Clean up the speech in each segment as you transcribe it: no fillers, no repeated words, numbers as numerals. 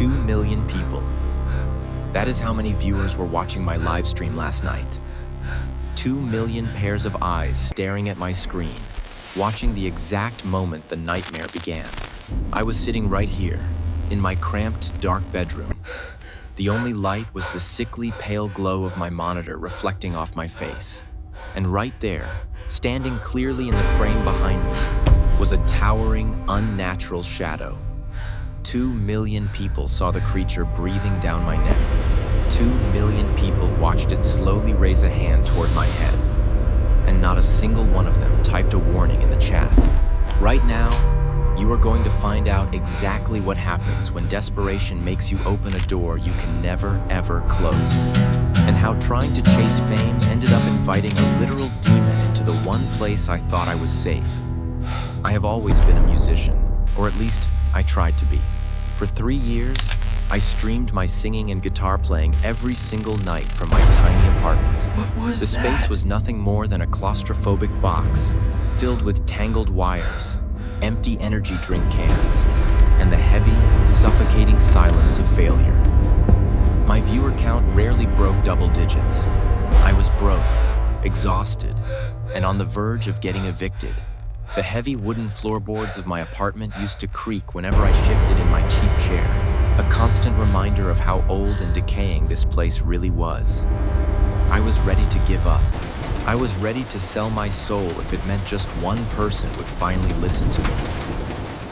2 million people. That is how many viewers were watching my live stream last night. 2 million pairs of eyes staring at my screen, watching the exact moment the nightmare began. I was sitting right here, in my cramped, dark bedroom. The only light was the sickly, pale glow of my monitor reflecting off my face. And right there, standing clearly in the frame behind me, was a towering, unnatural shadow. 2 million people saw the creature breathing down my neck. 2 million people watched it slowly raise a hand toward my head. And not a single one of them typed a warning in the chat. Right now, you are going to find out exactly what happens when desperation makes you open a door you can never, ever close. And how trying to chase fame ended up inviting a literal demon into the one place I thought I was safe. I have always been a musician, or at least I tried to be. For 3 years, I streamed my singing and guitar playing every single night from my tiny apartment. What was The that? space was nothing more than a claustrophobic box, filled with tangled wires, empty energy drink cans, and the heavy, suffocating silence of failure. My viewer count rarely broke double digits. I was broke, exhausted, and on the verge of getting evicted. The heavy wooden floorboards of my apartment used to creak whenever I shifted in my cheap chair, a constant reminder of how old and decaying this place really was. I was ready to give up. I was ready to sell my soul if it meant just one person would finally listen to me.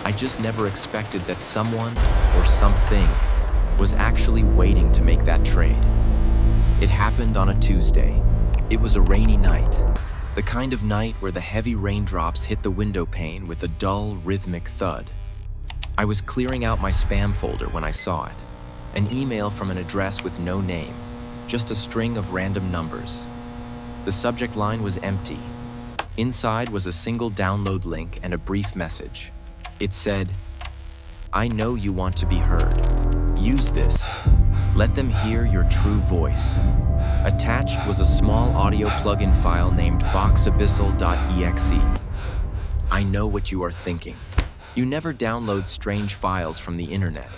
I just never expected that someone or something was actually waiting to make that trade. It happened on a Tuesday. It was a rainy night, the kind of night where the heavy raindrops hit the window pane with a dull, rhythmic thud. I was clearing out my spam folder when I saw it. An email from an address with no name, just a string of random numbers. The subject line was empty. Inside was a single download link and a brief message. It said, "I know you want to be heard. Use this. Let them hear your true voice." Attached was a small audio plugin file named voxabyssal.exe. I know what you are thinking. You never download strange files from the internet,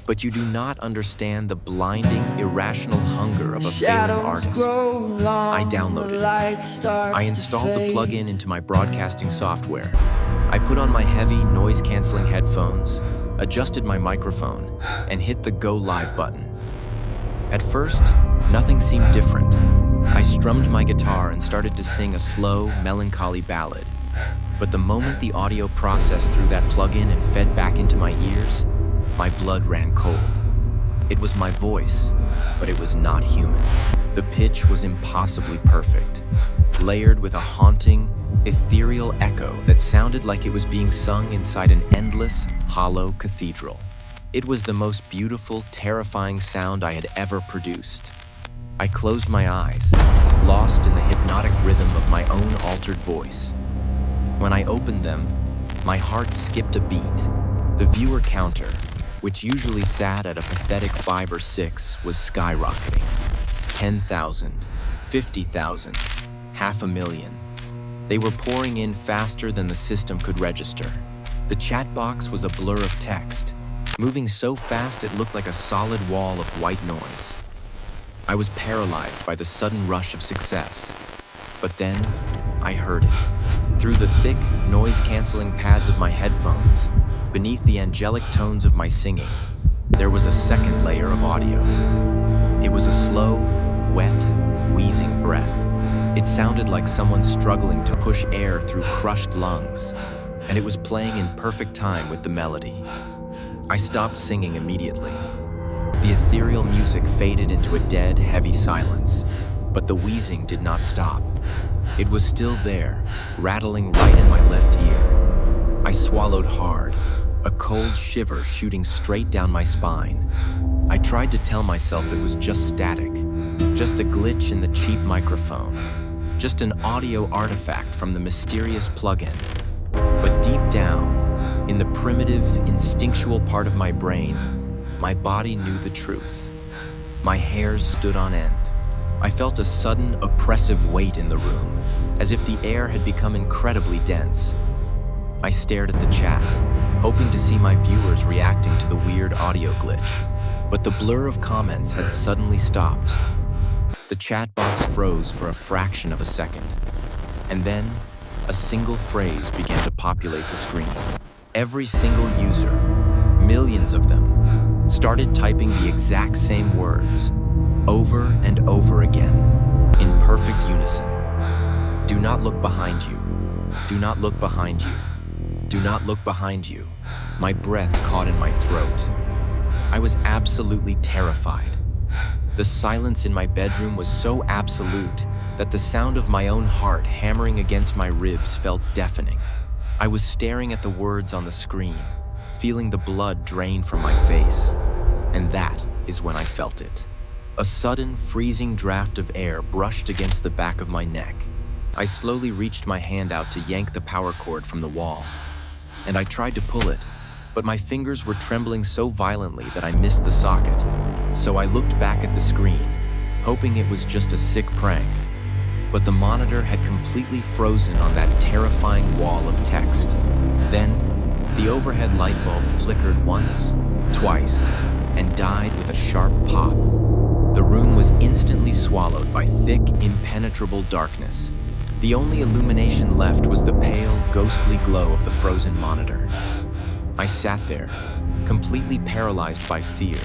but you do not understand the blinding, irrational hunger of a failing artist. I downloaded it. I installed the plugin into my broadcasting software. I put on my heavy, noise-canceling headphones, adjusted my microphone, and hit the Go Live button. At first, nothing seemed different. I strummed my guitar and started to sing a slow, melancholy ballad. But the moment the audio processed through that plugin and fed back into my ears, my blood ran cold. It was my voice, but it was not human. The pitch was impossibly perfect, layered with a haunting, ethereal echo that sounded like it was being sung inside an endless, hollow cathedral. It was the most beautiful, terrifying sound I had ever produced. I closed my eyes, lost in the hypnotic rhythm of my own altered voice. When I opened them, my heart skipped a beat. The viewer counter, which usually sat at a pathetic 5 or 6, was skyrocketing. 10,000, 50,000, 500,000. They were pouring in faster than the system could register. The chat box was a blur of text, moving so fast it looked like a solid wall of white noise. I was paralyzed by the sudden rush of success. But then, I heard it. Through the thick, noise-canceling pads of my headphones, beneath the angelic tones of my singing, there was a second layer of audio. It was a slow, wet, wheezing breath. It sounded like someone struggling to push air through crushed lungs, and it was playing in perfect time with the melody. I stopped singing immediately. The ethereal music faded into a dead, heavy silence, but the wheezing did not stop. It was still there, rattling right in my left ear. I swallowed hard, a cold shiver shooting straight down my spine. I tried to tell myself it was just static, just a glitch in the cheap microphone, just an audio artifact from the mysterious plugin. But deep down, in the primitive, instinctual part of my brain, my body knew the truth. My hairs stood on end. I felt a sudden, oppressive weight in the room, as if the air had become incredibly dense. I stared at the chat, hoping to see my viewers reacting to the weird audio glitch. But the blur of comments had suddenly stopped. The chat box froze for a fraction of a second. And then, a single phrase began to populate the screen. Every single user, millions of them, started typing the exact same words, over and over again, in perfect unison. Do not look behind you. Do not look behind you. Do not look behind you. My breath caught in my throat. I was absolutely terrified. The silence in my bedroom was so absolute that the sound of my own heart hammering against my ribs felt deafening. I was staring at the words on the screen, feeling the blood drain from my face. And that is when I felt it. A sudden, freezing draft of air brushed against the back of my neck. I slowly reached my hand out to yank the power cord from the wall. And I tried to pull it, but my fingers were trembling so violently that I missed the socket. So I looked back at the screen, hoping it was just a sick prank. But the monitor had completely frozen on that terrifying wall of text. Then, the overhead light bulb flickered once, twice, and died with a sharp pop. The room was instantly swallowed by thick, impenetrable darkness. The only illumination left was the pale, ghostly glow of the frozen monitor. I sat there, completely paralyzed by fear,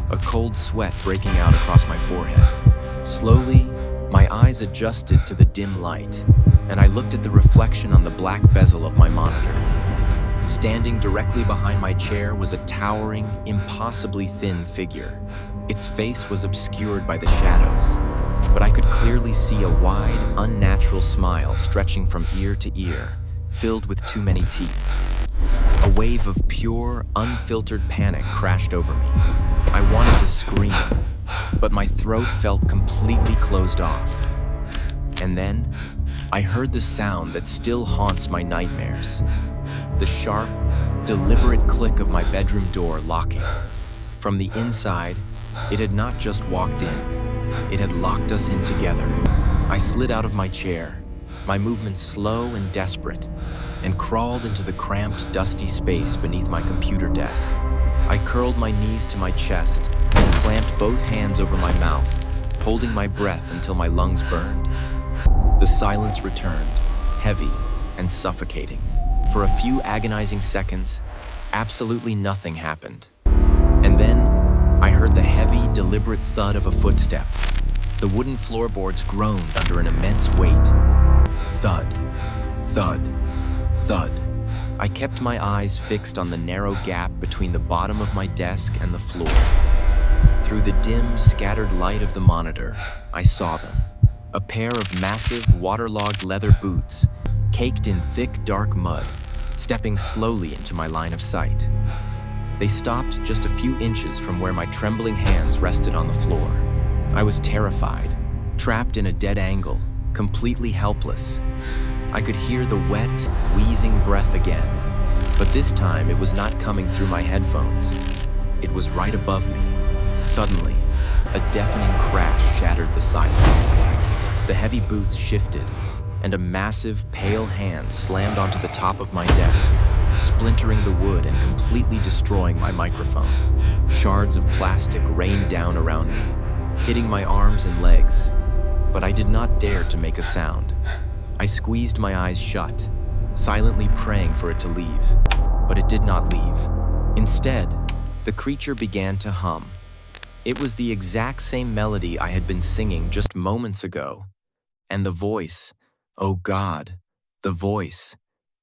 a cold sweat breaking out across my forehead. Slowly, my eyes adjusted to the dim light, and I looked at the reflection on the black bezel of my monitor. Standing directly behind my chair was a towering, impossibly thin figure. Its face was obscured by the shadows, but I could clearly see a wide, unnatural smile stretching from ear to ear, filled with too many teeth. A wave of pure, unfiltered panic crashed over me. I wanted to scream, but my throat felt completely closed off. And then, I heard the sound that still haunts my nightmares. The sharp, deliberate click of my bedroom door locking. From the inside, it had not just walked in, it had locked us in together. I slid out of my chair, my movements slow and desperate, and crawled into the cramped, dusty space beneath my computer desk. I curled my knees to my chest and clamped both hands over my mouth, holding my breath until my lungs burned. The silence returned, heavy and suffocating. For a few agonizing seconds, absolutely nothing happened. And then, I heard the heavy, deliberate thud of a footstep. The wooden floorboards groaned under an immense weight. Thud, thud, thud. I kept my eyes fixed on the narrow gap between the bottom of my desk and the floor. Through the dim, scattered light of the monitor, I saw them. A pair of massive, waterlogged leather boots, caked in thick, dark mud, stepping slowly into my line of sight. They stopped just a few inches from where my trembling hands rested on the floor. I was terrified, trapped in a dead angle, completely helpless. I could hear the wet, wheezing breath again, but this time it was not coming through my headphones. It was right above me. Suddenly, a deafening crash shattered the silence. The heavy boots shifted, and a massive, pale hand slammed onto the top of my desk, splintering the wood and completely destroying my microphone. Shards of plastic rained down around me, hitting my arms and legs, but I did not dare to make a sound. I squeezed my eyes shut, silently praying for it to leave, but it did not leave. Instead, the creature began to hum. It was the exact same melody I had been singing just moments ago. And the voice, oh God, the voice,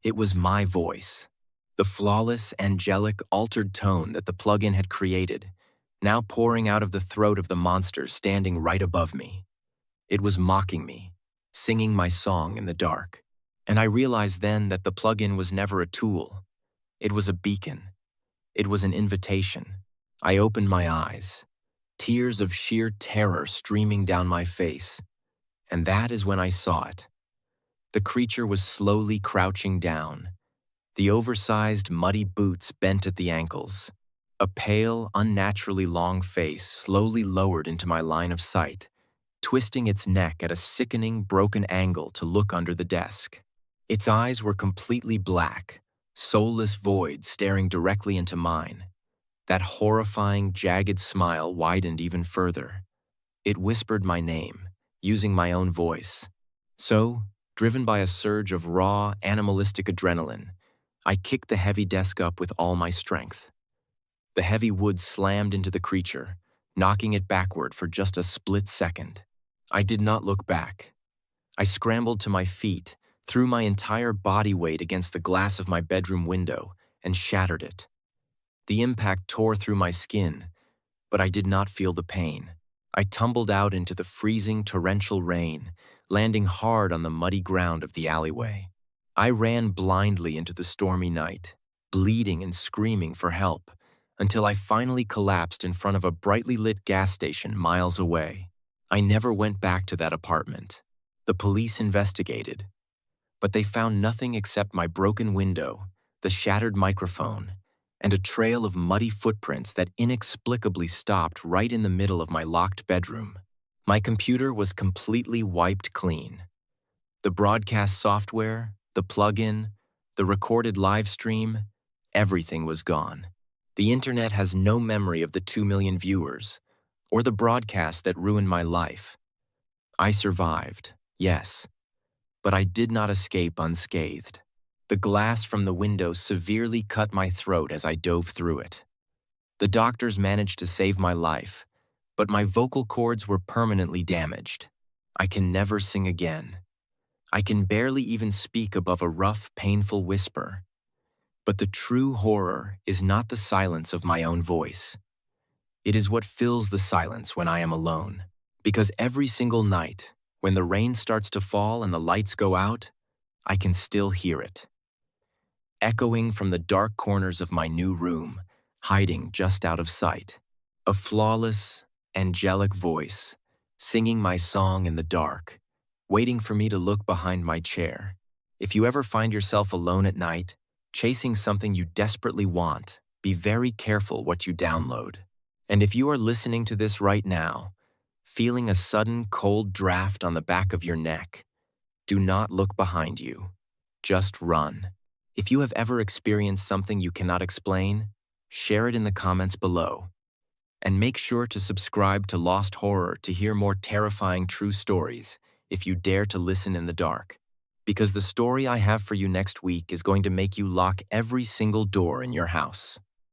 it was my voice. The flawless, angelic, altered tone that the plugin had created, now pouring out of the throat of the monster standing right above me. It was mocking me, singing my song in the dark. And I realized then that the plugin was never a tool. It was a beacon. It was an invitation. I opened my eyes, tears of sheer terror streaming down my face. And that is when I saw it. The creature was slowly crouching down, the oversized, muddy boots bent at the ankles. A pale, unnaturally long face slowly lowered into my line of sight, twisting its neck at a sickening, broken angle to look under the desk. Its eyes were completely black, soulless void staring directly into mine. That horrifying, jagged smile widened even further. It whispered my name, using my own voice. So, driven by a surge of raw, animalistic adrenaline, I kicked the heavy desk up with all my strength. The heavy wood slammed into the creature, knocking it backward for just a split second. I did not look back. I scrambled to my feet, threw my entire body weight against the glass of my bedroom window, and shattered it. The impact tore through my skin, but I did not feel the pain. I tumbled out into the freezing, torrential rain, landing hard on the muddy ground of the alleyway. I ran blindly into the stormy night, bleeding and screaming for help, until I finally collapsed in front of a brightly lit gas station miles away. I never went back to that apartment. The police investigated, but they found nothing except my broken window, the shattered microphone, and a trail of muddy footprints that inexplicably stopped right in the middle of my locked bedroom. My computer was completely wiped clean. The broadcast software, the plugin, the recorded live stream, everything was gone. The internet has no memory of the 2 million viewers, or the broadcast that ruined my life. I survived, yes, but I did not escape unscathed. The glass from the window severely cut my throat as I dove through it. The doctors managed to save my life, but my vocal cords were permanently damaged. I can never sing again. I can barely even speak above a rough, painful whisper. But the true horror is not the silence of my own voice. It is what fills the silence when I am alone. Because every single night, when the rain starts to fall and the lights go out, I can still hear it. Echoing from the dark corners of my new room, hiding just out of sight. A flawless, angelic voice, singing my song in the dark, waiting for me to look behind my chair. If you ever find yourself alone at night, chasing something you desperately want, be very careful what you download. And if you are listening to this right now, feeling a sudden cold draft on the back of your neck, do not look behind you. Just run. If you have ever experienced something you cannot explain, share it in the comments below. And make sure to subscribe to Lost Horror to hear more terrifying true stories if you dare to listen in the dark. Because the story I have for you next week is going to make you lock every single door in your house.